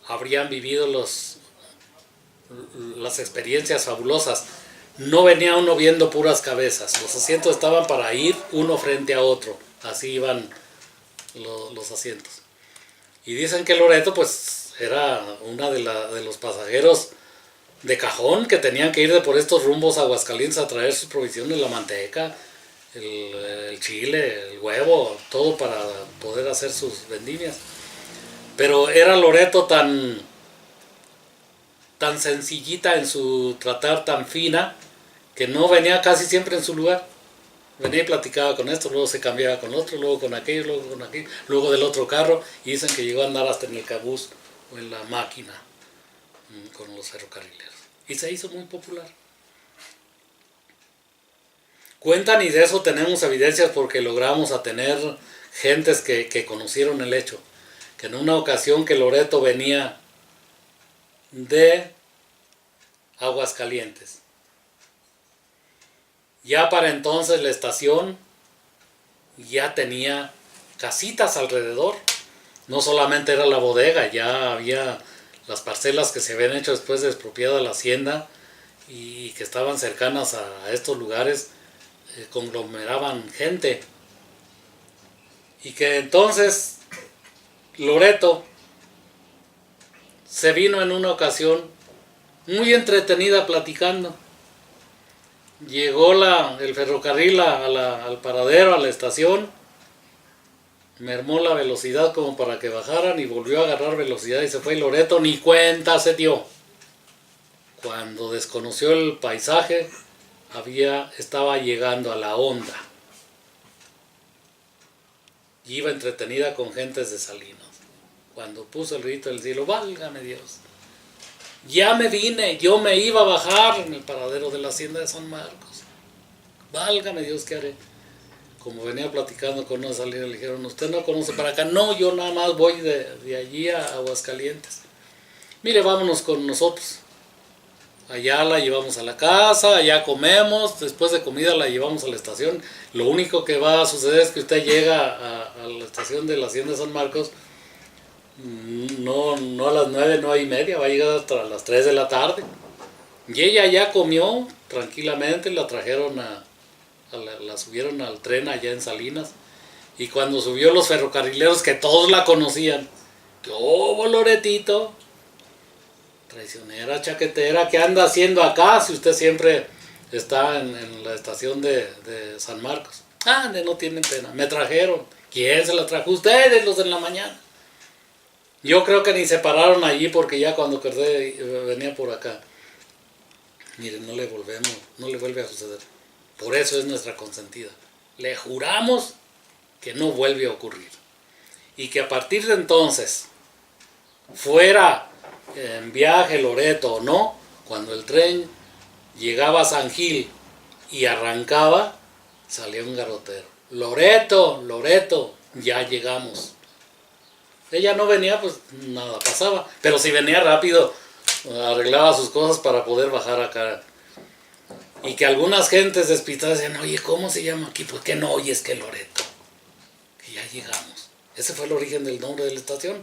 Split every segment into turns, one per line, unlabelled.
habrían vivido las experiencias fabulosas. No venía uno viendo puras cabezas, los asientos estaban para ir uno frente a otro, así iban los asientos. Y dicen que Loreto pues era una de los pasajeros de cajón que tenían que ir de por estos rumbos a Aguascalientes a traer sus provisiones, la manteca, el chile, el huevo, todo para poder hacer sus vendimias. Pero era Loreto tan sencillita en su tratar, tan fina, que no venía casi siempre en su lugar. Venía y platicaba con esto, luego se cambiaba con otro, luego con aquello, luego con aquello, luego del otro carro, y dicen que llegó a andar hasta en el cabús o en la máquina con los ferrocarrileros. Y se hizo muy popular. Cuentan, y de eso tenemos evidencias porque logramos a tener gentes que conocieron el hecho, que en una ocasión que Loreto venía de Aguascalientes, ya para entonces la estación ya tenía casitas alrededor, no solamente era la bodega, ya había las parcelas que se habían hecho después de expropiada la hacienda y que estaban cercanas a estos lugares, conglomeraban gente. Y que entonces Loreto se vino en una ocasión muy entretenida platicando. Llegó el ferrocarril al paradero, a la estación, mermó la velocidad como para que bajaran y volvió a agarrar velocidad y se fue. Y Loreto ni cuenta se dio. Cuando desconoció el paisaje, estaba llegando a la Honda. Y iba entretenida con gentes de Salinas. Cuando puso el grito del cielo, válgame Dios. Ya me vine, yo me iba a bajar en el paradero de la hacienda de San Marcos. Válgame Dios, ¿qué haré? Como venía platicando con una salida, le dijeron, ¿usted no conoce para acá? No, yo nada más voy de allí a Aguascalientes. Mire, vámonos con nosotros. Allá la llevamos a la casa, allá comemos, después de comida la llevamos a la estación. Lo único que va a suceder es que usted llega a la estación de la hacienda de San Marcos, no a las 9, 9:30, va a llegar hasta las 3 de la tarde. Y ella ya comió tranquilamente, la trajeron la subieron al tren allá en Salinas. Y cuando subió los ferrocarrileros, que todos la conocían, ¡oh, Loretito! Traicionera, chaquetera, ¿qué anda haciendo acá si usted siempre está en la estación de San Marcos? No tienen pena, me trajeron. ¿Quién se la trajo? Ustedes, los de la mañana. Yo creo que ni se pararon allí porque ya cuando venía por acá. Miren, no le vuelve a suceder. Por eso es nuestra consentida. Le juramos que no vuelve a ocurrir. Y que a partir de entonces, fuera en viaje Loreto o no, cuando el tren llegaba a San Gil y arrancaba, salía un garrotero. Loreto, Loreto, ya llegamos. Ella no venía, pues nada pasaba. Pero si venía rápido, arreglaba sus cosas para poder bajar acá. Y que algunas gentes despistadas decían, oye, ¿cómo se llama aquí? Pues que no oyes que Loreto. Que ya llegamos. Ese fue el origen del nombre de la estación.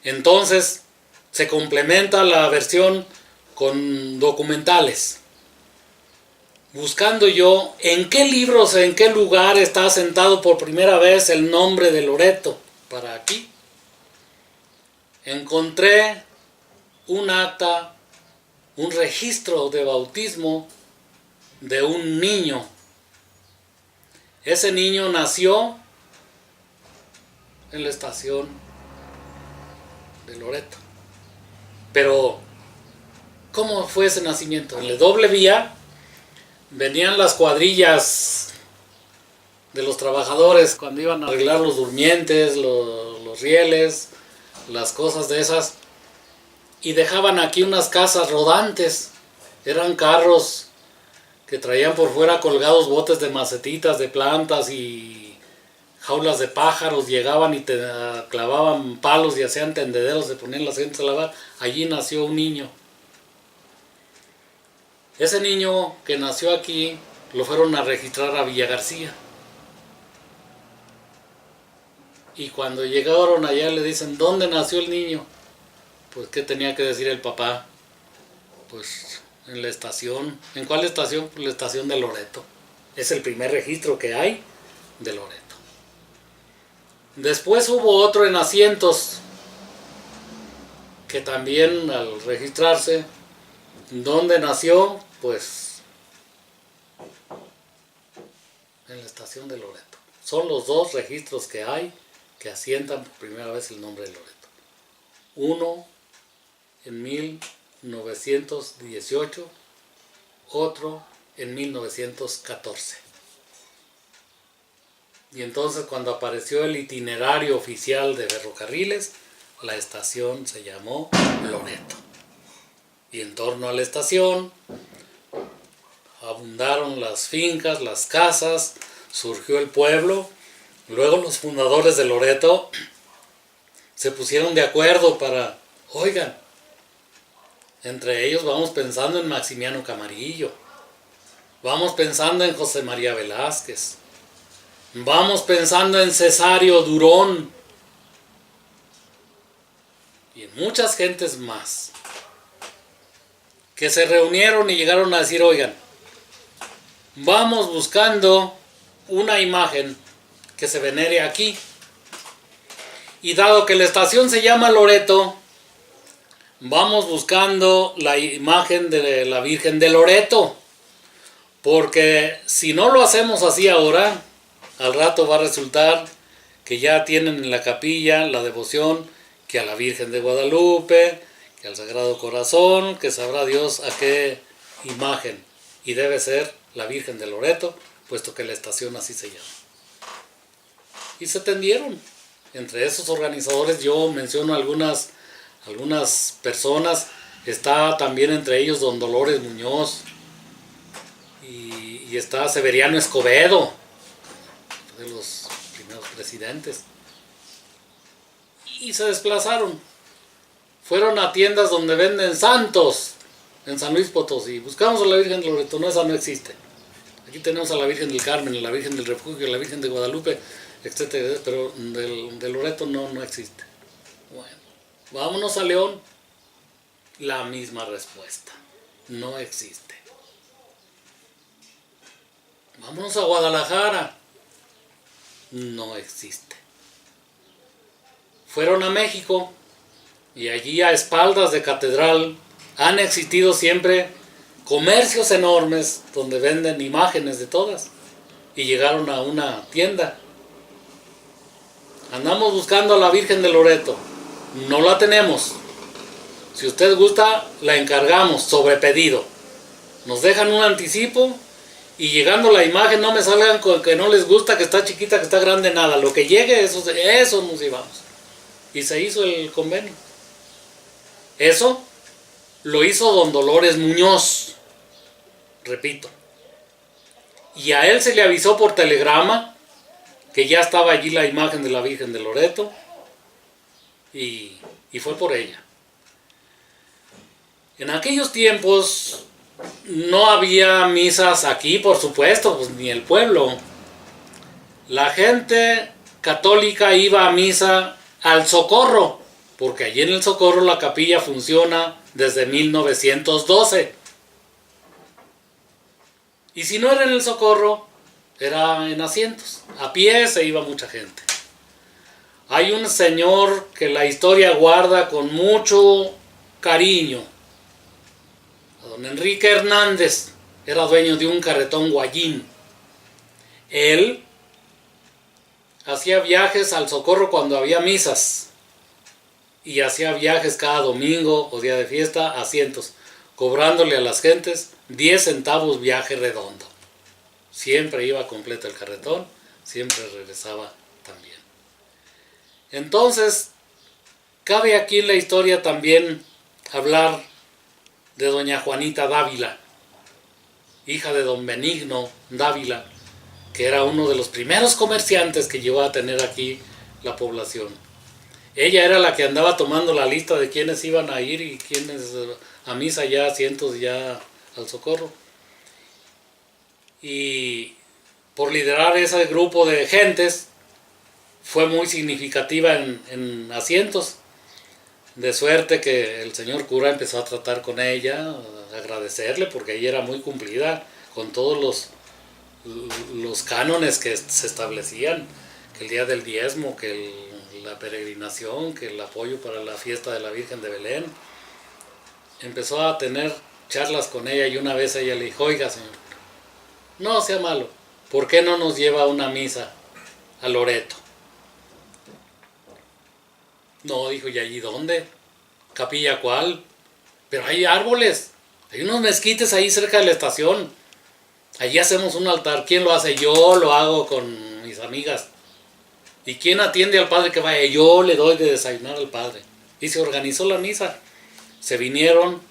Entonces, se complementa la versión con documentales. Buscando yo en qué libros, en qué lugar está asentado por primera vez el nombre de Loreto. Para aquí. Encontré un acta, un registro de bautismo de un niño. Ese niño nació en la estación de Loreto. Pero, ¿cómo fue ese nacimiento? En la doble vía venían las cuadrillas de los trabajadores cuando iban a arreglar los durmientes, los rieles, las cosas de esas, y dejaban aquí unas casas rodantes. Eran carros que traían por fuera colgados botes de macetitas, de plantas y jaulas de pájaros. Llegaban y te clavaban palos y hacían tendederos, se ponían las gentes a lavar. Allí nació un niño. Ese niño que nació aquí lo fueron a registrar a Villa García. Y cuando llegaron allá le dicen, ¿dónde nació el niño? pues ¿qué tenía que decir el papá? Pues en la estación. ¿En cuál estación? Pues la estación de Loreto. Es el primer registro que hay de Loreto. Después hubo otro en Asientos, que también al registrarse, ¿dónde nació? Pues en la estación de Loreto. Son los dos registros que hay que asientan por primera vez el nombre de Loreto. Uno en 1918, otro en 1914. Y entonces cuando apareció el itinerario oficial de ferrocarriles, la estación se llamó Loreto. Y en torno a la estación abundaron las fincas, las casas, surgió el pueblo. Luego los fundadores de Loreto se pusieron de acuerdo para, oigan, entre ellos vamos pensando en Maximiano Camarillo, vamos pensando en José María Velázquez, vamos pensando en Cesario Durón y en muchas gentes más que se reunieron y llegaron a decir, oigan, vamos buscando una imagen que se venere aquí. Y dado que la estación se llama Loreto, vamos buscando la imagen de la Virgen de Loreto. Porque si no lo hacemos así ahora, al rato va a resultar que ya tienen en la capilla la devoción que a la Virgen de Guadalupe, que al Sagrado Corazón, que sabrá Dios a qué imagen. Y debe ser la Virgen de Loreto, puesto que la estación así se llama. Y se tendieron. Entre esos organizadores yo menciono algunas personas. Está también entre ellos don Dolores Muñoz. Y está Severiano Escobedo, de los primeros presidentes. Y se desplazaron. Fueron a tiendas donde venden santos en San Luis Potosí. Buscamos a la Virgen de Loreto, no, esa no existe. Aquí tenemos a la Virgen del Carmen, a la Virgen del Refugio, a la Virgen de Guadalupe, etcétera, pero de Loreto no existe. Bueno, vámonos a León. La misma respuesta. No existe. Vámonos a Guadalajara. No existe. Fueron a México y allí a espaldas de catedral han existido siempre comercios enormes donde venden imágenes de todas. Y llegaron a una tienda. Andamos buscando a la Virgen de Loreto. No la tenemos. Si usted gusta, la encargamos sobre pedido. Nos dejan un anticipo y llegando la imagen no me salgan con que no les gusta, que está chiquita, que está grande, nada. Lo que llegue, eso nos llevamos. Y se hizo el convenio. Eso lo hizo don Dolores Muñoz. Repito. Y a él se le avisó por telegrama que ya estaba allí la imagen de la Virgen de Loreto. Y fue por ella. En aquellos tiempos no había misas aquí, por supuesto, pues ni el pueblo. La gente católica iba a misa al Socorro, porque allí en el Socorro la capilla funciona desde 1912. Y si no era en el Socorro, era en Asientos. A pie se iba mucha gente. Hay un señor que la historia guarda con mucho cariño. Don Enrique Hernández era dueño de un carretón Guayín. Él hacía viajes al Socorro cuando había misas y hacía viajes cada domingo o día de fiesta a Asientos, cobrándole a las gentes 10 centavos viaje redondo. Siempre iba completo el carretón, siempre regresaba también. Entonces, cabe aquí en la historia también hablar de doña Juanita Dávila, hija de don Benigno Dávila, que era uno de los primeros comerciantes que llegó a tener aquí la población. Ella era la que andaba tomando la lista de quiénes iban a ir y quiénes a misa ya, Asientos ya al Socorro. Y por liderar ese grupo de gentes, fue muy significativa en Asientos. De suerte que el señor cura empezó a tratar con ella, a agradecerle, porque ella era muy cumplida con todos los cánones que se establecían, que el día del diezmo, que la peregrinación, que el apoyo para la fiesta de la Virgen de Belén. Empezó a tener charlas con ella y una vez ella le dijo, oiga señor, no sea malo, ¿por qué no nos lleva a una misa a Loreto? No, dijo, ¿y allí dónde? ¿Capilla cuál? Pero hay árboles, hay unos mezquites ahí cerca de la estación. Allí hacemos un altar. ¿Quién lo hace? Yo lo hago con mis amigas. ¿Y quién atiende al padre que vaya? Yo le doy de desayunar al padre. Y se organizó la misa. Se vinieron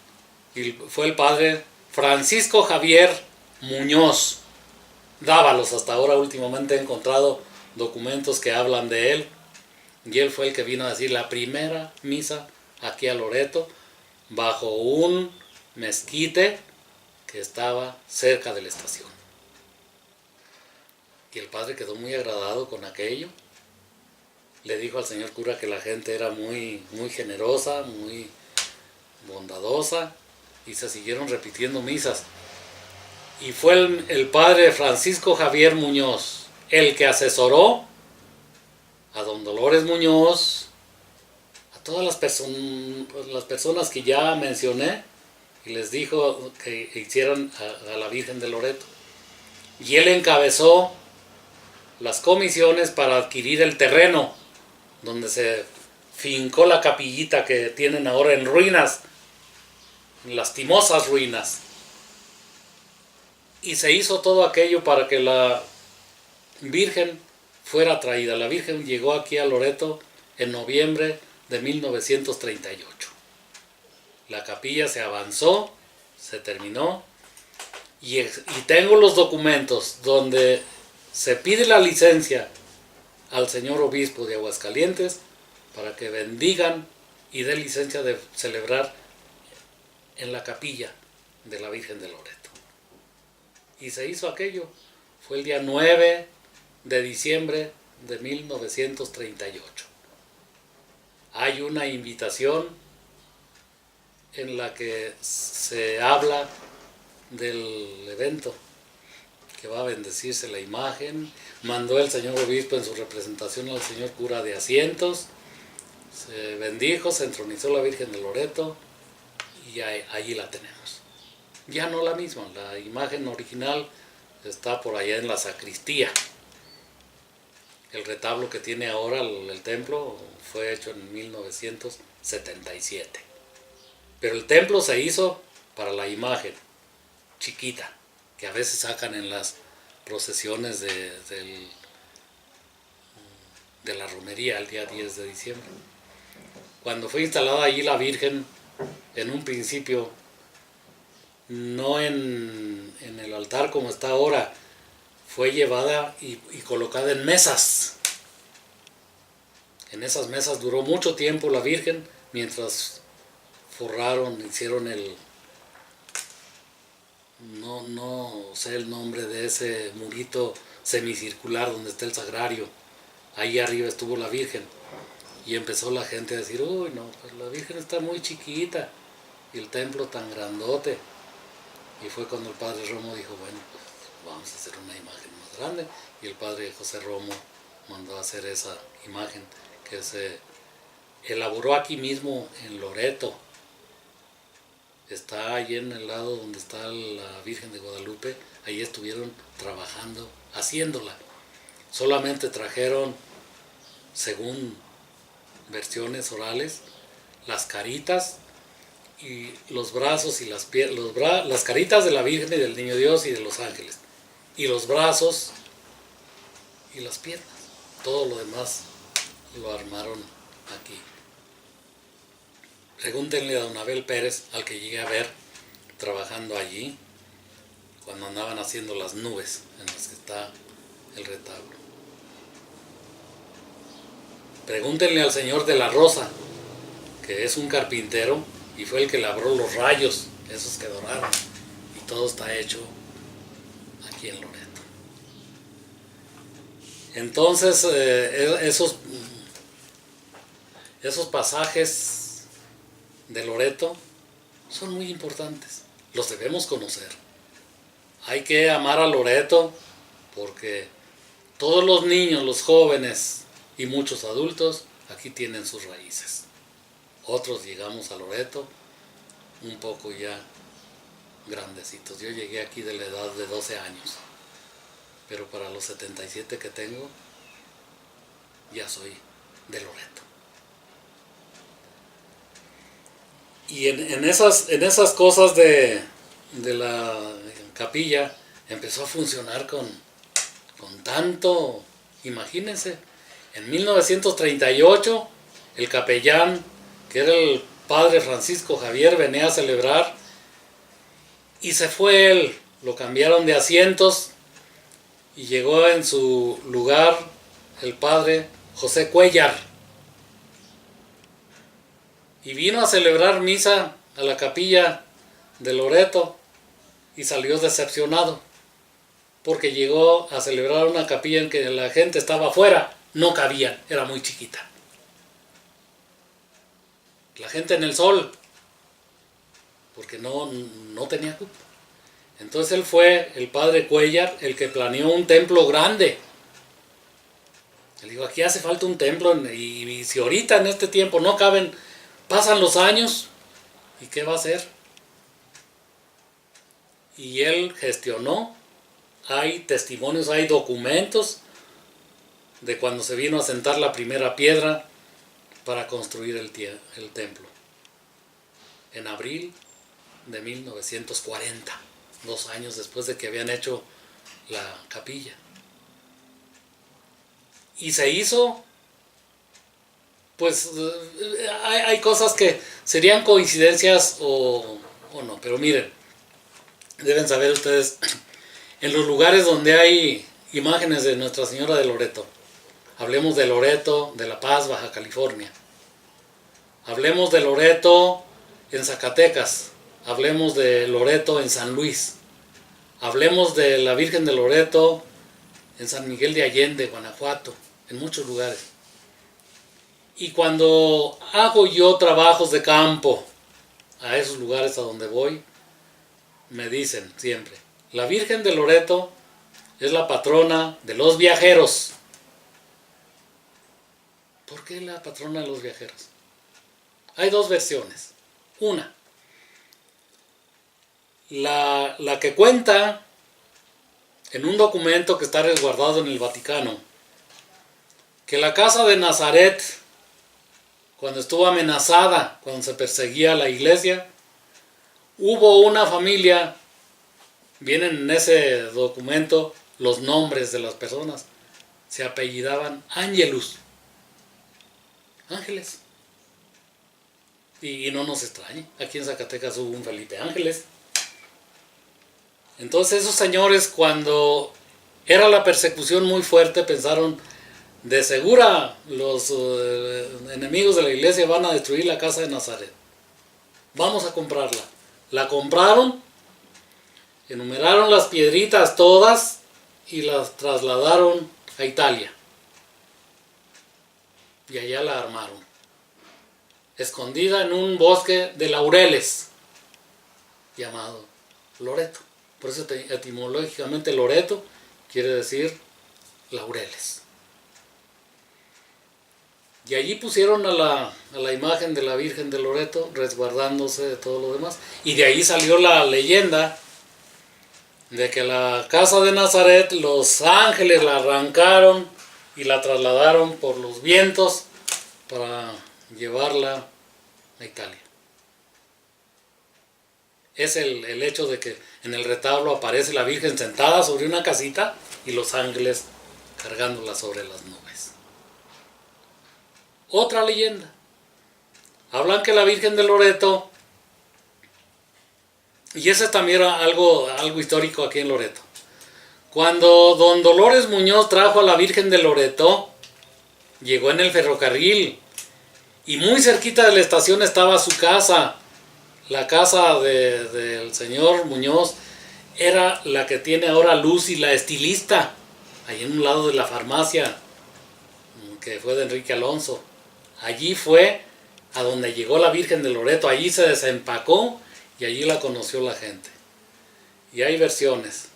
y fue el padre Francisco Javier Muñoz Dávalos. Hasta ahora últimamente he encontrado documentos que hablan de él. Y él fue el que vino a decir la primera misa aquí a Loreto bajo un mezquite que estaba cerca de la estación. Y el padre quedó muy agradado con aquello. Le dijo al señor cura que la gente era muy generosa, muy bondadosa, y se siguieron repitiendo misas. Y fue el padre Francisco Javier Muñoz el que asesoró a don Dolores Muñoz, a todas las personas que ya mencioné, y les dijo que hicieran a la Virgen de Loreto. Y él encabezó las comisiones para adquirir el terreno donde se fincó la capillita que tienen ahora en ruinas, en lastimosas ruinas. Y se hizo todo aquello para que la Virgen fuera traída. La Virgen llegó aquí a Loreto en noviembre de 1938. La capilla se avanzó, se terminó, y tengo los documentos donde se pide la licencia al señor obispo de Aguascalientes para que bendigan y dé licencia de celebrar en la capilla de la Virgen de Loreto. Y se hizo aquello. Fue el día 9 de diciembre de 1938. Hay una invitación en la que se habla del evento, que va a bendecirse la imagen. Mandó el señor obispo en su representación al señor cura de Asientos. Se bendijo, se entronizó la Virgen de Loreto y allí la tenemos. Ya no la misma, la imagen original está por allá en la sacristía. El retablo que tiene ahora el templo fue hecho en 1977. Pero el templo se hizo para la imagen chiquita, que a veces sacan en las procesiones de la romería el día 10 de diciembre. Cuando fue instalada allí la Virgen, en un principio, no en el altar como está ahora, fue llevada y colocada en mesas. En esas mesas duró mucho tiempo la Virgen, mientras forraron, hicieron no sé el nombre de ese murito semicircular donde está el sagrario. Ahí arriba estuvo la Virgen. Y empezó la gente a decir, uy, no, pues la Virgen está muy chiquita y el templo tan grandote. Y fue cuando el padre Romo dijo, bueno, pues vamos a hacer una imagen más grande. Y el padre José Romo mandó a hacer esa imagen que se elaboró aquí mismo en Loreto. Está ahí en el lado donde está la Virgen de Guadalupe. Ahí estuvieron trabajando, haciéndola. Solamente trajeron, según versiones orales, las caritas y los brazos y las caritas de la Virgen y del Niño Dios y de los ángeles, y los brazos y las piernas. Todo lo demás lo armaron aquí. Pregúntenle a don Abel Pérez, al que llegué a ver trabajando allí cuando andaban haciendo las nubes en las que está el retablo. Pregúntenle al señor de la Rosa, que es un carpintero y fue el que labró los rayos, esos que doraron, y todo está hecho aquí en Loreto. Entonces esos pasajes de Loreto son muy importantes. Los debemos conocer. Hay que amar a Loreto porque todos los niños, los jóvenes y muchos adultos aquí tienen sus raíces. Otros llegamos a Loreto un poco ya grandecitos. Yo llegué aquí de la edad de 12 años, pero para los 77 que tengo ya soy de Loreto. Y en esas cosas de la capilla empezó a funcionar con tanto. Imagínense, en 1938 el capellán, que era el padre Francisco Javier, venía a celebrar y se fue él. Lo cambiaron de asientos y llegó en su lugar el padre José Cuellar. Y vino a celebrar misa a la capilla de Loreto y salió decepcionado, porque llegó a celebrar una capilla en que la gente estaba afuera, no cabían, era muy chiquita. La gente en el sol, porque no tenía cupo. Entonces él fue, el padre Cuellar, el que planeó un templo grande. Le digo, aquí hace falta un templo, y si ahorita en este tiempo no caben, pasan los años, ¿y qué va a hacer? Y él gestionó. Hay testimonios, hay documentos de cuando se vino a sentar la primera piedra para construir el templo. En abril de 1940, 2 años después de que habían hecho la capilla. Y se hizo, pues hay cosas que serían coincidencias o no, pero miren, deben saber ustedes, en los lugares donde hay imágenes de Nuestra Señora de Loreto, hablemos de Loreto, de La Paz, Baja California, hablemos de Loreto en Zacatecas, hablemos de Loreto en San Luis, hablemos de la Virgen de Loreto en San Miguel de Allende, Guanajuato, en muchos lugares. Y cuando hago yo trabajos de campo a esos lugares a donde voy, me dicen siempre, la Virgen de Loreto es la patrona de los viajeros. ¿Por qué la patrona de los viajeros? Hay 2 versiones. Una, la que cuenta en un documento que está resguardado en el Vaticano, que la casa de Nazaret, cuando estuvo amenazada, cuando se perseguía a la iglesia, hubo una familia, vienen en ese documento los nombres de las personas, se apellidaban Ángelus, ángeles. Y no nos extrañe, aquí en Zacatecas hubo un Felipe Ángeles. Entonces esos señores, cuando era la persecución muy fuerte, pensaron, de segura los enemigos de la iglesia van a destruir la casa de Nazaret, vamos a comprarla. La compraron, enumeraron las piedritas todas y las trasladaron a Italia. Y allá la armaron, escondida en un bosque de laureles llamado Loreto. Por eso etimológicamente Loreto quiere decir laureles. Y allí pusieron a la imagen de la Virgen de Loreto, resguardándose de todo lo demás. Y de ahí salió la leyenda de que la casa de Nazaret, los ángeles la arrancaron y la trasladaron por los vientos para llevarla a Italia. Es el hecho de que en el retablo aparece la Virgen sentada sobre una casita y los ángeles cargándola sobre las nubes. Otra leyenda. Hablan que la Virgen de Loreto, y ese también era algo histórico aquí en Loreto. Cuando don Dolores Muñoz trajo a la Virgen de Loreto, llegó en el ferrocarril y muy cerquita de la estación estaba su casa. La casa del señor Muñoz era la que tiene ahora Lucy, la estilista, ahí en un lado de la farmacia, que fue de Enrique Alonso. Allí fue a donde llegó la Virgen de Loreto, allí se desempacó y allí la conoció la gente. Y hay versiones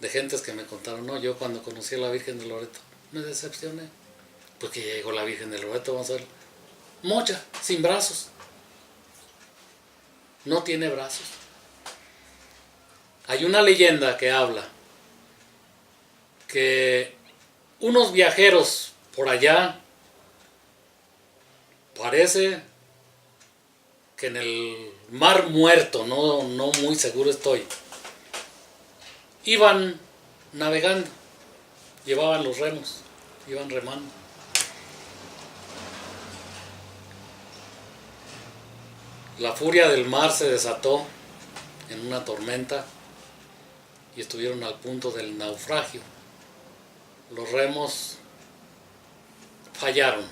de gentes que me contaron, no, yo cuando conocí a la Virgen de Loreto me decepcioné, porque ya llegó la Virgen de Loreto, vamos a ver, mocha, sin brazos, no tiene brazos. Hay una leyenda que habla que unos viajeros por allá, parece que en el Mar Muerto, no muy seguro estoy, iban navegando, llevaban los remos, iban remando. La furia del mar se desató en una tormenta y estuvieron al punto del naufragio. Los remos fallaron.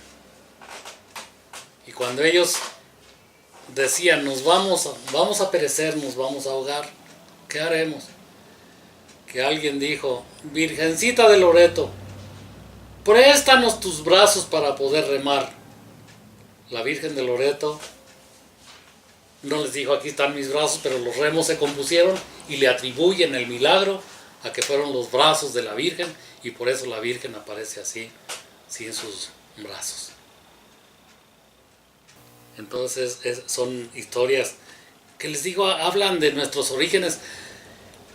Y cuando ellos decían, nos vamos a perecer, nos vamos a ahogar, ¿qué haremos? Que alguien dijo, Virgencita de Loreto, préstanos tus brazos para poder remar. La Virgen de Loreto no les dijo, aquí están mis brazos, pero los remos se compusieron y le atribuyen el milagro a que fueron los brazos de la Virgen, y por eso la Virgen aparece así, sin sus brazos. Entonces son historias que les digo, hablan de nuestros orígenes.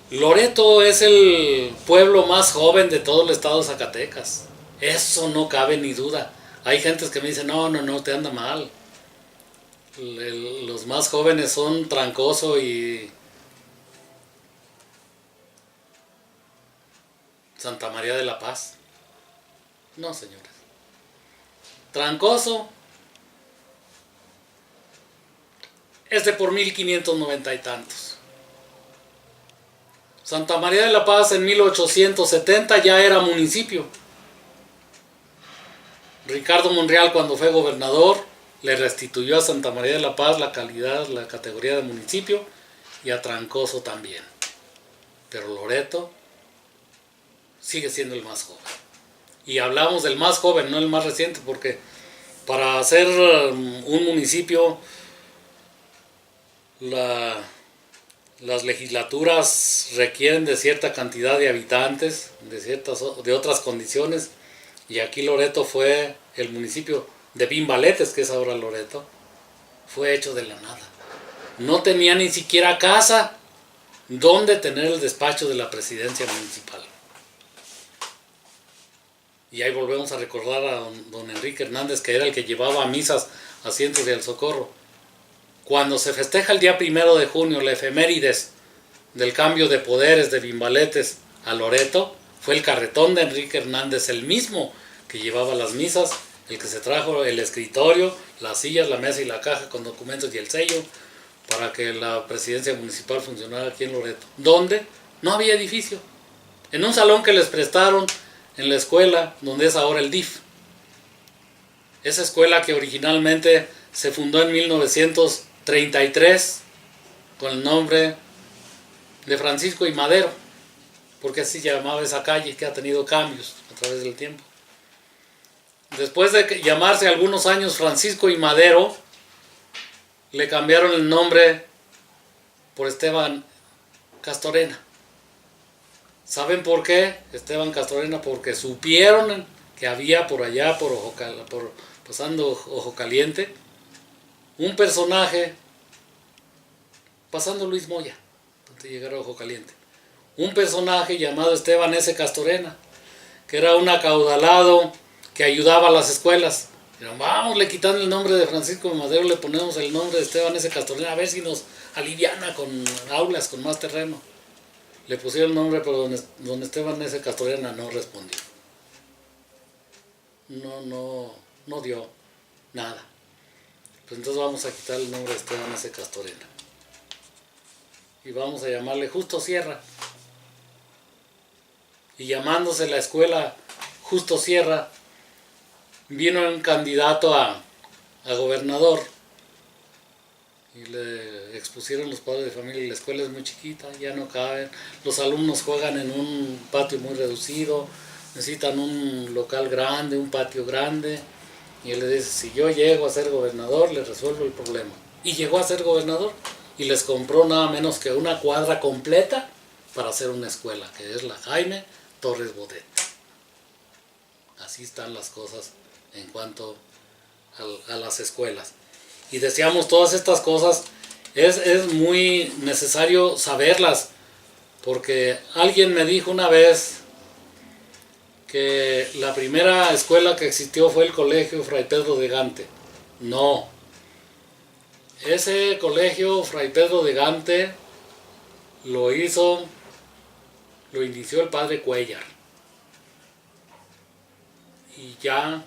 Loreto es el pueblo más joven de todo el estado de Zacatecas. Eso no cabe ni duda. Hay gentes que me dicen, no, te anda mal. Los más jóvenes son Trancoso y Santa María de la Paz. No, señores. Trancoso es de por 1590 y tantos. Santa María de la Paz en 1870 ya era municipio. Ricardo Monreal, cuando fue gobernador, le restituyó a Santa María de la Paz la calidad, la categoría de municipio, y a Trancoso también. Pero Loreto sigue siendo el más joven. Y hablamos del más joven, no el más reciente, porque para ser un municipio, las legislaturas requieren de cierta cantidad de habitantes, de otras condiciones, y aquí Loreto fue el municipio de Vimbaletes, que es ahora Loreto, fue hecho de la nada. No tenía ni siquiera casa donde tener el despacho de la presidencia municipal. Y ahí volvemos a recordar a don Enrique Hernández, que era el que llevaba a misas a Cientos del Socorro. Cuando se festeja el día 1 de junio, la efemérides del cambio de poderes de Vimbaletes a Loreto, fue el carretón de Enrique Hernández, el mismo que llevaba las misas, el que se trajo el escritorio, las sillas, la mesa y la caja con documentos y el sello para que la presidencia municipal funcionara aquí en Loreto. ¿Dónde? No había edificio. En un salón que les prestaron en la escuela, donde es ahora el DIF. Esa escuela que originalmente se fundó en 1933 con el nombre de Francisco y Madero, porque así se llamaba esa calle, que ha tenido cambios a través del tiempo. Después de llamarse algunos años Francisco y Madero, le cambiaron el nombre por Esteban Castorena. ¿Saben por qué Esteban Castorena? Porque supieron que había por allá, pasando Ojo Caliente, un personaje, pasando Luis Moya, antes de llegar a Ojo Caliente, un personaje llamado Esteban S. Castorena, que era un acaudalado que ayudaba a las escuelas. Dijeron, vamos, le quitando el nombre de Francisco Madero, le ponemos el nombre de Esteban S. Castorena, a ver si nos aliviana con aulas, con más terreno. Le pusieron el nombre, pero don Esteban S. Castorena no respondió. No dio nada. Pues entonces vamos a quitar el nombre de Esteban S. Castorena. Y vamos a llamarle Justo Sierra. Y llamándose la escuela Justo Sierra, vino un candidato a gobernador y le expusieron los padres de familia, la escuela es muy chiquita, ya no caben, los alumnos juegan en un patio muy reducido, necesitan un local grande, un patio grande, Y él le dice, si yo llego a ser gobernador, le resuelvo el problema. Y llegó a ser gobernador y les compró nada menos que una cuadra completa para hacer una escuela, que es la Jaime Torres Bodet. Así están las cosas en cuanto a las escuelas. Y decíamos, todas estas cosas es muy necesario saberlas, porque alguien me dijo una vez que la primera escuela que existió fue el colegio Fray Pedro de Gante. No. Ese colegio Fray Pedro de Gante lo inició el padre Cuellar. Y ya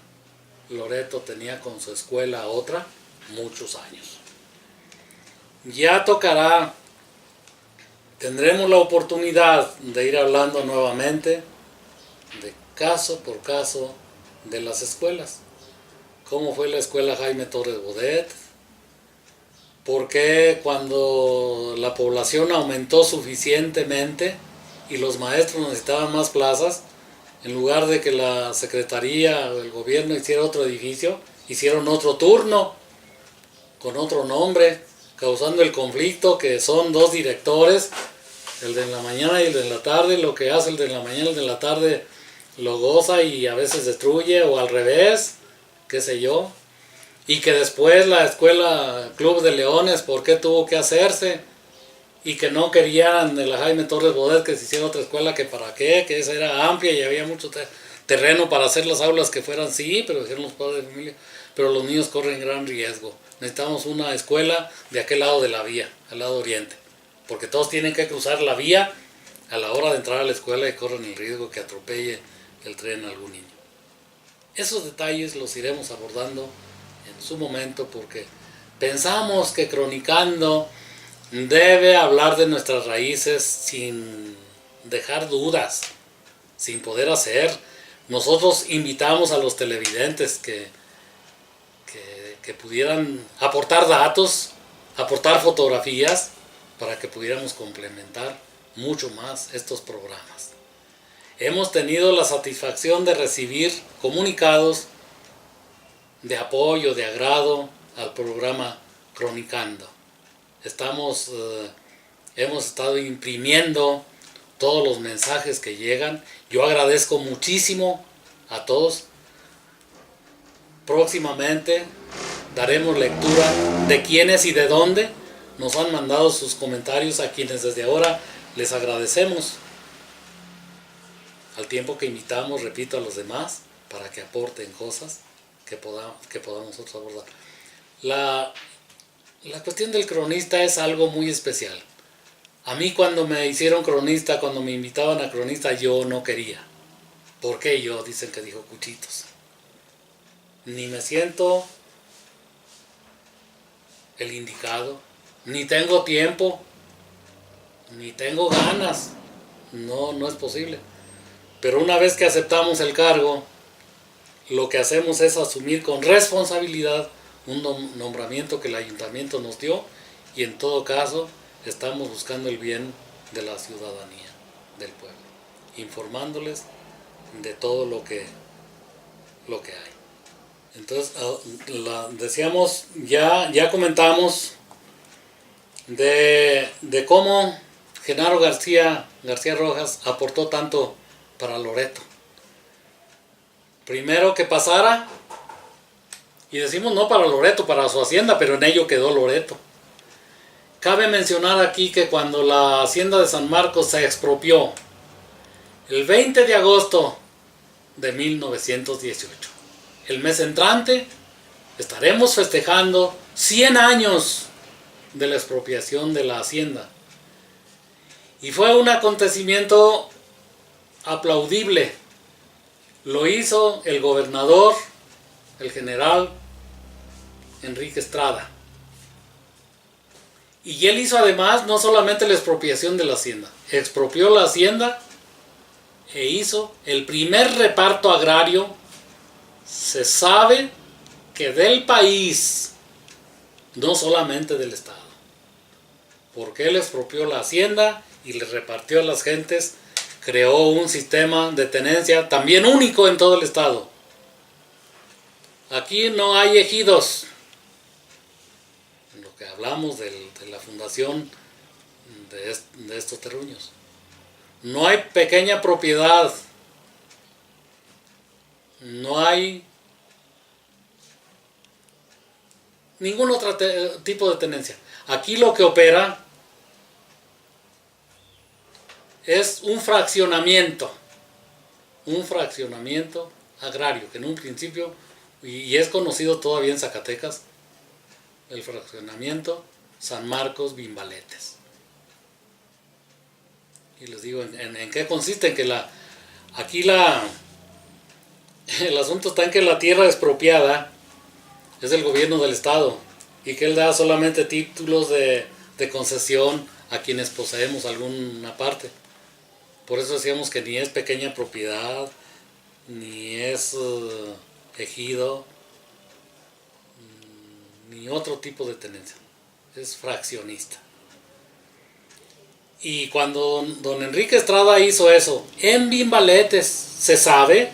Loreto tenía con su escuela otra muchos años. Ya tocará, tendremos la oportunidad de ir hablando nuevamente de caso por caso de las escuelas. ¿Cómo fue la escuela Jaime Torres Bodet? ¿Por qué cuando la población aumentó suficientemente y los maestros necesitaban más plazas, en lugar de que la secretaría o el gobierno hiciera otro edificio, hicieron otro turno con otro nombre, causando el conflicto que son dos directores, el de la mañana y el de la tarde? Lo que hace el de la mañana y el de la tarde lo goza y a veces destruye, o al revés, qué sé yo. Y que después la escuela Club de Leones, ¿por qué tuvo que hacerse? Y que no querían de la Jaime Torres Bodet que se hiciera otra escuela, que para qué, que esa era amplia y había mucho terreno para hacer las aulas que fueran, sí, pero dijeron los padres de familia, pero los niños corren gran riesgo. Necesitamos una escuela de aquel lado de la vía, al lado oriente, porque todos tienen que cruzar la vía a la hora de entrar a la escuela y corren el riesgo que atropelle el tren a algún niño. Esos detalles los iremos abordando en su momento, porque pensamos que Cronicando debe hablar de nuestras raíces sin dejar dudas, sin poder hacer. Nosotros invitamos a los televidentes que pudieran aportar datos, aportar fotografías, para que pudiéramos complementar mucho más estos programas. Hemos tenido la satisfacción de recibir comunicados de apoyo, de agrado al programa Cronicando. Hemos estado imprimiendo todos los mensajes que llegan. Yo agradezco muchísimo a todos. Próximamente daremos lectura de quiénes y de dónde nos han mandado sus comentarios, a quienes desde ahora les agradecemos, al tiempo que invitamos, repito, a los demás para que aporten cosas que podamos nosotros abordar. La cuestión del cronista es algo muy especial. A mí, cuando me hicieron cronista, cuando me invitaban a cronista, yo no quería. ¿Por qué yo? Dicen que dijo Cuchitos. Ni me siento el indicado, ni tengo tiempo, ni tengo ganas. No es posible. Pero una vez que aceptamos el cargo, lo que hacemos es asumir con responsabilidad un nombramiento que el ayuntamiento nos dio, y en todo caso estamos buscando el bien de la ciudadanía, del pueblo, informándoles de todo lo que hay. Entonces, decíamos, ya comentamos de cómo Genaro García Rojas aportó tanto para Loreto. Primero que pasara, y decimos no para Loreto, para su hacienda, pero en ello quedó Loreto. Cabe mencionar aquí que cuando la hacienda de San Marcos se expropió, el 20 de agosto de 1918, el mes entrante, estaremos festejando 100 años de la expropiación de la hacienda. Y fue un acontecimiento aplaudible. Lo hizo el gobernador, el general Enrique Estrada. Y él hizo además no solamente la expropiación de la hacienda, expropió la hacienda e hizo el primer reparto agrario, se sabe que del país, no solamente del estado, porque él expropió la hacienda y le repartió a las gentes, creó un sistema de tenencia también único en todo el estado. Aquí no hay ejidos. Lo que hablamos de la fundación de estos terruños. No hay pequeña propiedad. No hay ningún otro tipo de tenencia. Aquí lo que opera es un fraccionamiento agrario, que en un principio, y es conocido todavía en Zacatecas, el fraccionamiento San Marcos Bimbaletes. Y les digo en qué consiste, en que el asunto está en que la tierra expropiada es del gobierno del estado y que él da solamente títulos de concesión a quienes poseemos alguna parte. Por eso decíamos que ni es pequeña propiedad, ni es ejido, ni otro tipo de tenencia. Es fraccionista. Y cuando don Enrique Estrada hizo eso en Bimbaletes, se sabe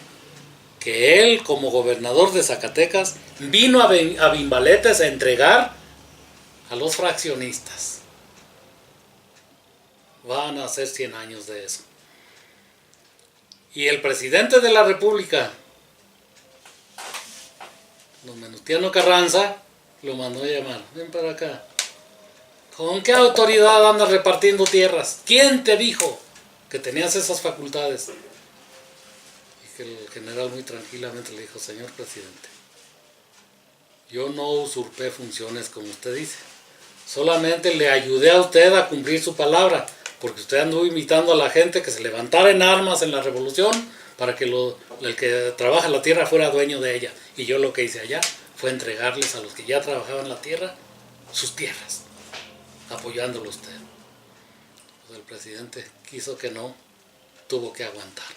que él, como gobernador de Zacatecas, vino a Bimbaletes a entregar a los fraccionistas. Van a ser 100 años de eso. Y el presidente de la República, don Venustiano Carranza, lo mandó a llamar. Ven para acá. ¿Con qué autoridad andas repartiendo tierras? ¿Quién te dijo que tenías esas facultades? Y que el general muy tranquilamente le dijo: señor presidente, yo no usurpé funciones como usted dice. Solamente le ayudé a usted a cumplir su palabra, porque usted anduvo invitando a la gente que se levantara en armas en la revolución para que el que trabaja la tierra fuera dueño de ella. Y yo lo que hice allá fue entregarles a los que ya trabajaban la tierra sus tierras, apoyándolo usted. Pues el presidente quiso que no, tuvo que aguantar.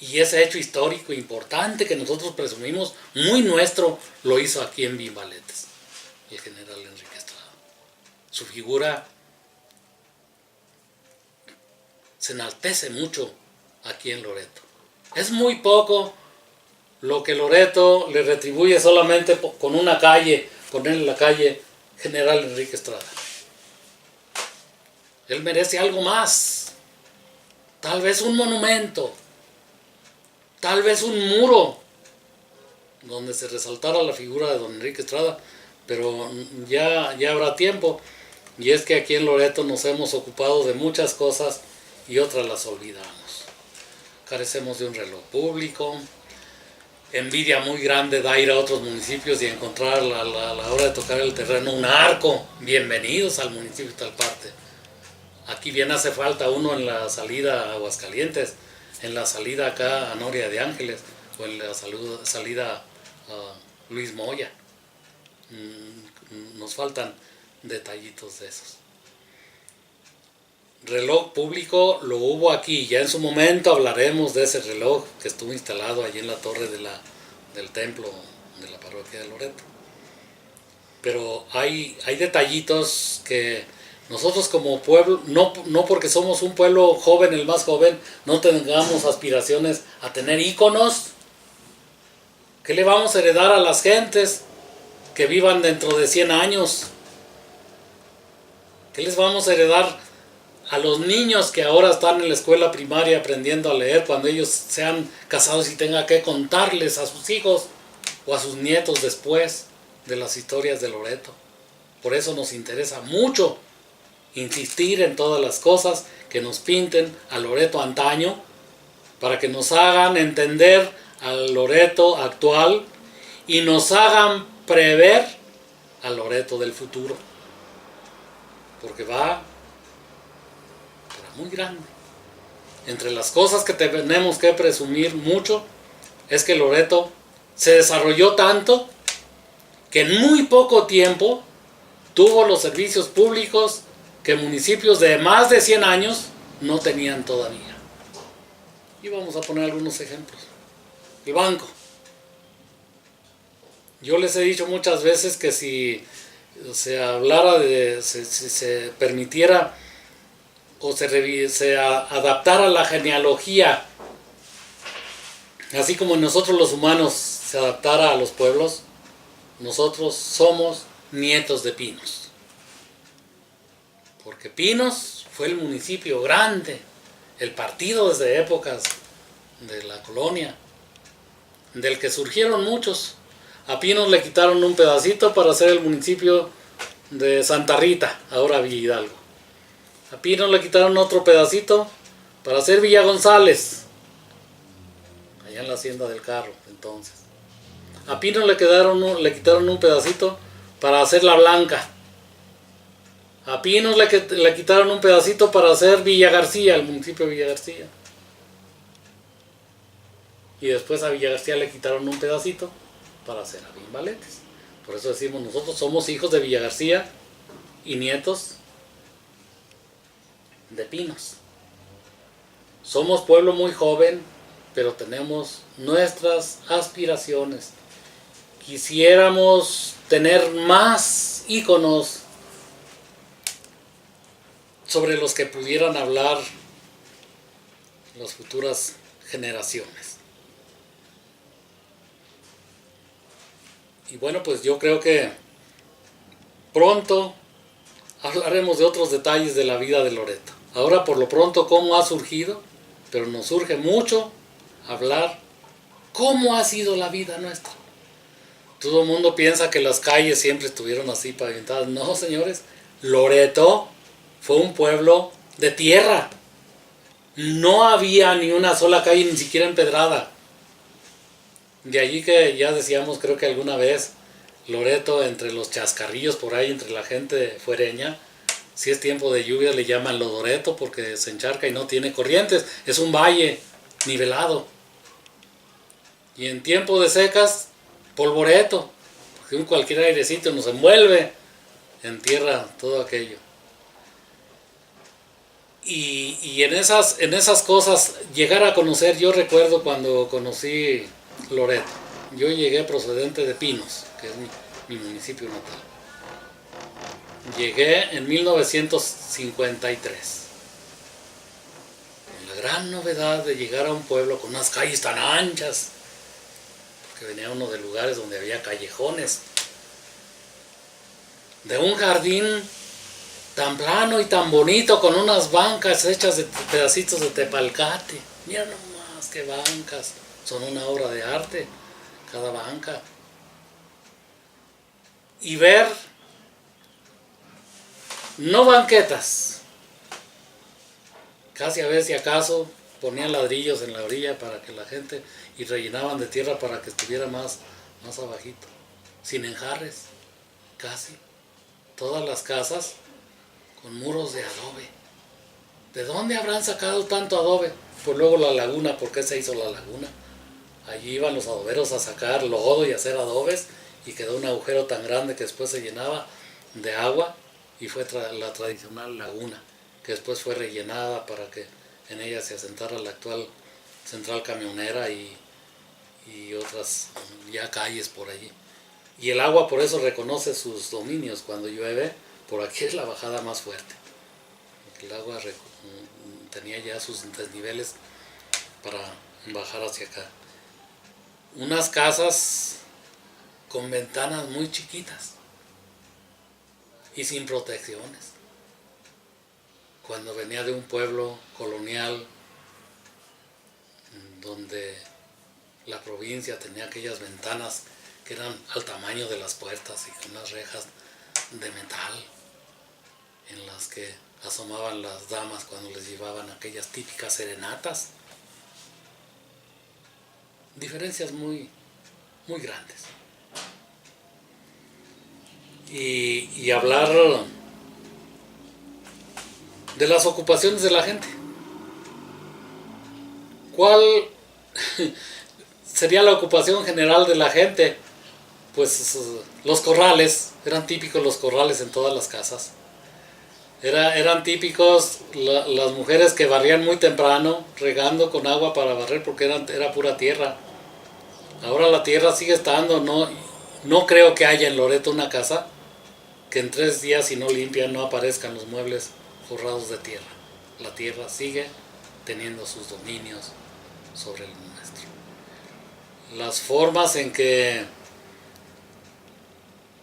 Y ese hecho histórico importante que nosotros presumimos, muy nuestro, lo hizo aquí en Bimbaletes, el general Enrique Estrada. Su figura se enaltece mucho aquí en Loreto. Es muy poco lo que Loreto le retribuye solamente con una calle, ponerle la calle General Enrique Estrada. Él merece algo más. Tal vez un monumento, tal vez un muro donde se resaltara la figura de don Enrique Estrada, pero ya habrá tiempo. Y es que aquí en Loreto nos hemos ocupado de muchas cosas y otras las olvidamos. Carecemos de un reloj público, envidia muy grande da ir a otros municipios y encontrar a la hora de tocar el terreno un arco. Bienvenidos al municipio de tal parte. Aquí bien hace falta uno en la salida a Aguascalientes, en la salida acá a Noria de Ángeles, o en la salida a Luis Moya. Nos faltan detallitos de esos. Reloj público lo hubo aquí, ya en su momento hablaremos de ese reloj que estuvo instalado allí en la torre del templo de la parroquia de Loreto. Pero hay detallitos que nosotros como pueblo, no porque somos un pueblo joven, el más joven, no tengamos aspiraciones a tener íconos. ¿Qué le vamos a heredar a las gentes que vivan dentro de 100 años? ¿Qué les vamos a heredar a los niños que ahora están en la escuela primaria aprendiendo a leer, cuando ellos sean casados y tengan que contarles a sus hijos o a sus nietos después de las historias de Loreto? Por eso nos interesa mucho insistir en todas las cosas que nos pinten a Loreto antaño, para que nos hagan entender al Loreto actual y nos hagan prever al Loreto del futuro, porque va muy grande. Entre las cosas que tenemos que presumir mucho es que Loreto se desarrolló tanto que en muy poco tiempo tuvo los servicios públicos que municipios de más de 100 años no tenían todavía. Y vamos a poner algunos ejemplos. El banco. Yo les he dicho muchas veces que si se hablara si se permitiera o se adaptara la genealogía, así como nosotros los humanos se adaptara a los pueblos, nosotros somos nietos de Pinos. Porque Pinos fue el municipio grande, el partido desde épocas de la colonia, del que surgieron muchos. A Pinos le quitaron un pedacito para hacer el municipio de Santa Rita, ahora Villa Hidalgo. A Pinos le quitaron otro pedacito para hacer Villa González, allá en la hacienda del Carro, entonces. A Pinos le quitaron un pedacito para hacer La Blanca. A Pinos le quitaron un pedacito para hacer Villa García, el municipio de Villa García. Y después a Villa García le quitaron un pedacito para hacer a Vimbaletes. Por eso decimos, nosotros somos hijos de Villa García y nietos de Pinos. Somos pueblo muy joven, pero tenemos nuestras aspiraciones. Quisiéramos tener más íconos sobre los que pudieran hablar las futuras generaciones. Y bueno, pues yo creo que pronto hablaremos de otros detalles de la vida de Loreto. Ahora por lo pronto cómo ha surgido, pero nos surge mucho hablar cómo ha sido la vida nuestra. Todo el mundo piensa que las calles siempre estuvieron así pavimentadas. No, señores, Loreto fue un pueblo de tierra. No había ni una sola calle, ni siquiera empedrada. De allí que ya decíamos, creo que alguna vez, Loreto, entre los chascarrillos por ahí, entre la gente fuereña, si es tiempo de lluvia le llaman Lodoreto porque se encharca y no tiene corrientes. Es un valle nivelado. Y en tiempo de secas, Polvoreto, porque un cualquier airecito nos envuelve en tierra todo aquello. Y en esas cosas, llegar a conocer, yo recuerdo cuando conocí Loreto, yo llegué procedente de Pinos, que es mi municipio natal. Llegué en 1953. Con la gran novedad de llegar a un pueblo con unas calles tan anchas, porque venía uno de lugares donde había callejones, de un jardín tan plano y tan bonito, con unas bancas hechas de pedacitos de tepalcate. Mira nomás qué bancas, son una obra de arte cada banca. Y ver, no banquetas, casi a ver si acaso ponían ladrillos en la orilla para que la gente, y rellenaban de tierra para que estuviera más abajito, sin enjarres, casi. Todas las casas con muros de adobe. ¿De dónde habrán sacado tanto adobe? Pues luego la laguna, ¿por qué se hizo la laguna? Allí iban los adoberos a sacar lodo y hacer adobes, y quedó un agujero tan grande que después se llenaba de agua, y fue la tradicional laguna, que después fue rellenada para que en ella se asentara la actual central camionera y otras ya calles por allí. Y el agua por eso reconoce sus dominios. Cuando llueve, por aquí es la bajada más fuerte. El agua tenía ya sus desniveles para bajar hacia acá. Unas casas con ventanas muy chiquitas y sin protecciones. Cuando venía de un pueblo colonial donde la provincia tenía aquellas ventanas que eran al tamaño de las puertas y con unas rejas de metal en las que asomaban las damas cuando les llevaban aquellas típicas serenatas. Diferencias muy grandes. Y hablar de las ocupaciones de la gente. ¿Cuál sería la ocupación general de la gente? Pues los corrales, eran típicos los corrales en todas las casas. Eran típicos las mujeres que barrían muy temprano, regando con agua para barrer porque era pura tierra. Ahora la tierra sigue estando, no creo que haya en Loreto una casa que en 3 días, si no limpian, no aparezcan los muebles forrados de tierra. La tierra sigue teniendo sus dominios sobre el nuestro. las formas en que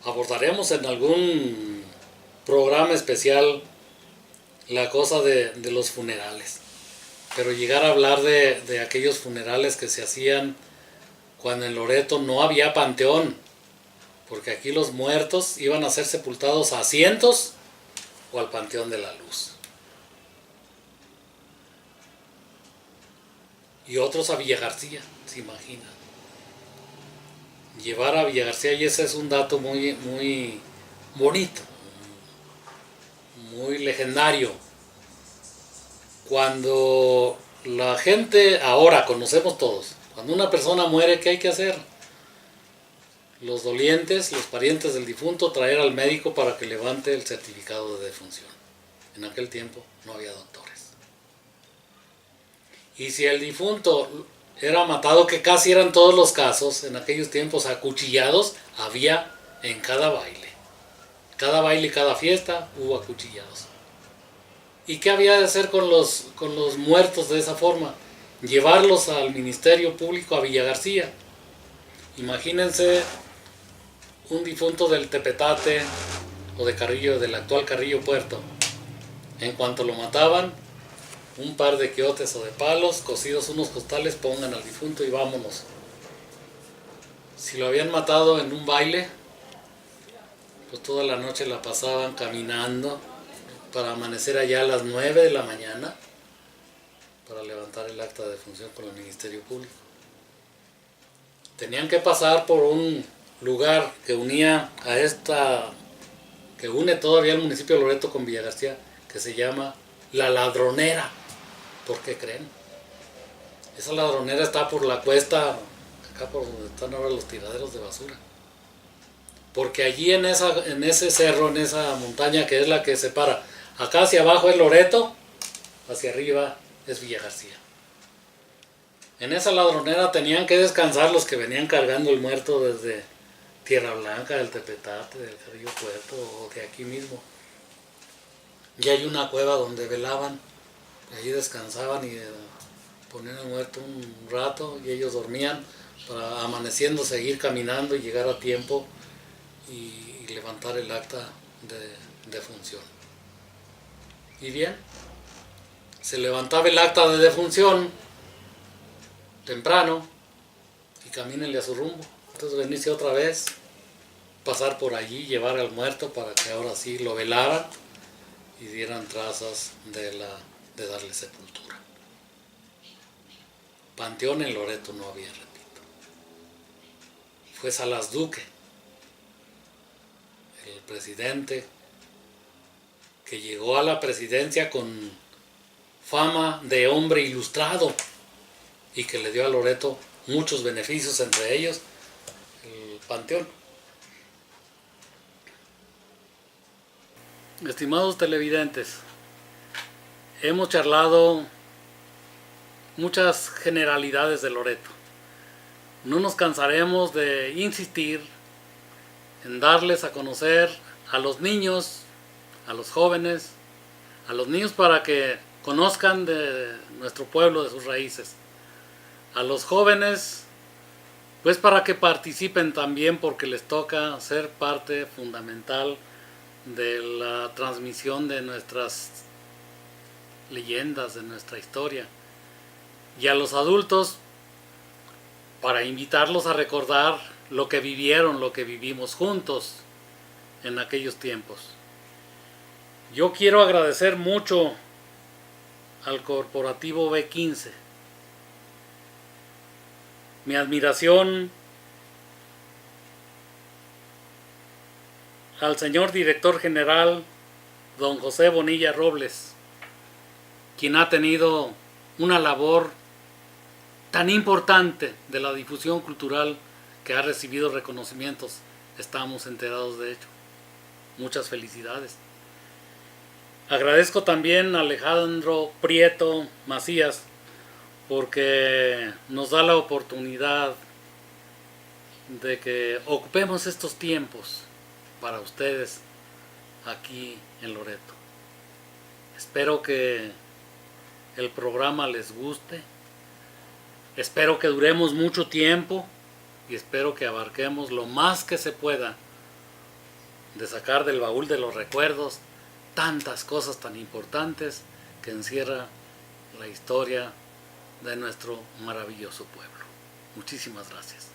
abordaremos en algún programa especial la cosa de los funerales. Pero llegar a hablar de aquellos funerales que se hacían cuando en Loreto no había panteón, porque aquí los muertos iban a ser sepultados a Cientos o al Panteón de la Luz. Y otros a Villa García, se imaginan. Llevar a Villa García, y ese es un dato muy, muy bonito, muy legendario. Cuando la gente, ahora conocemos todos, cuando una persona muere, ¿qué hay que hacer? Los dolientes, los parientes del difunto, traer al médico para que levante el certificado de defunción. En aquel tiempo no había doctores. Y si el difunto era matado, que casi eran todos los casos, en aquellos tiempos acuchillados había en cada baile. Cada baile y cada fiesta hubo acuchillados. ¿Y qué había de hacer con los muertos de esa forma? Llevarlos al Ministerio Público a Villa García. Imagínense un difunto del Tepetate o de Carrillo, del actual Carrillo Puerto. En cuanto lo mataban, un par de quiotes o de palos, cosidos unos costales, pongan al difunto y vámonos. Si lo habían matado en un baile, pues toda la noche la pasaban caminando para amanecer allá a las 9 de la mañana para levantar el acta de defunción con el Ministerio Público. Tenían que pasar por un lugar que unía a que une todavía el municipio de Loreto con Villa García, que se llama La Ladronera. ¿Por qué creen? Esa ladronera está por la cuesta, acá por donde están ahora los tiraderos de basura. Porque allí en ese cerro, en esa montaña que es la que separa, acá hacia abajo es Loreto, hacia arriba es Villa García. En esa ladronera tenían que descansar los que venían cargando el muerto desde Tierra Blanca, del Tepetate, del Carrillo Puerto o de aquí mismo. Y hay una cueva donde velaban. Allí descansaban y ponían el muerto un rato y ellos dormían para amaneciendo seguir caminando y llegar a tiempo y levantar el acta de defunción. Y bien, se levantaba el acta de defunción temprano y camínenle a su rumbo. Entonces venirse otra vez, pasar por allí, llevar al muerto para que ahora sí lo velaran y dieran trazas de darle sepultura. Panteón en Loreto no había, repito. Fue Salas Duque, el presidente que llegó a la presidencia con fama de hombre ilustrado y que le dio a Loreto muchos beneficios, entre ellos el panteón. Estimados televidentes, hemos charlado muchas generalidades de Loreto. No nos cansaremos de insistir en darles a conocer a los niños, a los jóvenes, a los niños para que conozcan de nuestro pueblo, de sus raíces. A los jóvenes, pues para que participen también, porque les toca ser parte fundamental de la transmisión de nuestras leyendas, de nuestra historia. Y a los adultos, para invitarlos a recordar lo que vivieron, lo que vivimos juntos en aquellos tiempos. Yo quiero agradecer mucho al Corporativo B15. Mi admiración al señor director general, don José Bonilla Robles, quien ha tenido una labor tan importante de la difusión cultural que ha recibido reconocimientos. Estamos enterados de ello. Muchas felicidades. Agradezco también a Alejandro Prieto Macías porque nos da la oportunidad de que ocupemos estos tiempos para ustedes aquí en Loreto. Espero que el programa les guste. Espero que duremos mucho tiempo y espero que abarquemos lo más que se pueda de sacar del baúl de los recuerdos tantas cosas tan importantes que encierra la historia de nuestro maravilloso pueblo. Muchísimas gracias.